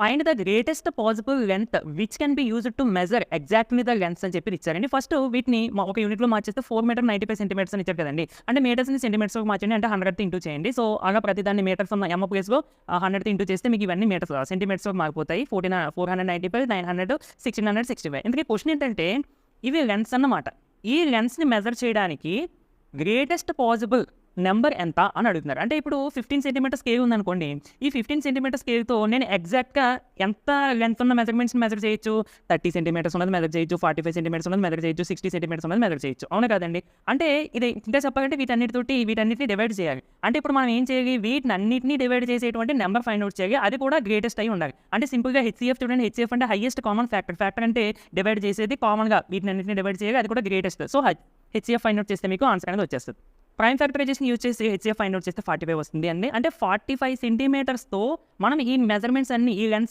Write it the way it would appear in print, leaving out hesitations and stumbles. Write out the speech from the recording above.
Find the greatest possible length which can be used to measure exactly the lens అని చెప్పి ఇచ్చారండి. First వీటిని ఒక యూనిట్లో మార్చేస్తే 4 మీటర్ 95 సెంటీమీటర్స్ అని ఇచ్చారు కదండి. అంటే మీటర్స్ని సెంటీమీటర్స్కి మార్చండి, అంటే 100తో ఇంటూ చేయండి. సో అలా ప్రతిదాన్ని మీటర్స్ ఉన్న ఎమ్ ప్లేస్లో 100తో ఇంటూ చేస్తే మీకు ఇవన్నీ మీటర్స్ సెంటీమీటర్స్లో మారిపోతాయి. 495, 900, 1665. ఇందుకే క్వశ్చన్ ఏంటంటే ఇవి లెన్స్ అన్నమాట. ఈ లెన్స్ని మెజర్ చేయడానికి గ్రేటెస్ట్ పాసిబుల్ నెంబర్ ఎంత అని అడుగుతున్నారు. అంటే ఇప్పుడు 15 సెంటీమీటర్ స్కేల్ ఉందనుకోండి, ఈ 15 సెంటీమీటర్ స్కేల్తో నేను ఎగ్జాక్ట్గా ఎంత లెంత్ ఉన్న మెజర్మెంట్స్ని మెజర్ చేయొచ్చు. 30 సెంటీమీటర్స్ ఉన్నది మెజర్ చేయొచ్చు, 45 సెంటీమీటర్స్ ఉన్నది మెజర్ చేయొచ్చు, 60 సెంటీమీటర్స్ ఉన్నది మెజర్ చేయొచ్చు. అవును కదండి. అంటే ఇది ఇంకా చెప్పాలంటే వీటన్నిటిని డివైడ్ చేయాలి. అంటే ఇప్పుడు మనం ఏం చేయాలి, వీటినన్నిటిని డివైడ్ చేసేటువంటి నెంబర్ ఫైండ్ అవుట్ చేయాలి. అది కూడా గ్రేటెస్ట్ అయి ఉండాలి. అంటే సింపుల్గా హెచ్సిఎఫ్ చూడండి, హెచ్సిఎఫ్ అంటే హైయెస్ట్ కామన్ ఫ్యాక్టర్. ఫ్యాక్టర్ అంటే డివైడ్ చేసేది కామన్గా వీటినన్నిటిని డివైడ్ చేయాలి, అది కూడా greatest. So HCF find out చేస్తే మీకు ఆన్సర్ అనేది వచ్చేస్తుంది. ప్రైమ్ ఫ్యాక్టరైజేషన్ యూజ్ చేసి హెచ్సిఎఫ్ ఫైండ్ అవుట్ చేస్తే 45 వస్తుంది అండి. అంటే 45 సెంటీమీటర్స్తో మనం ఈ మెజర్మెంట్స్ అన్ని ఈ లెన్స్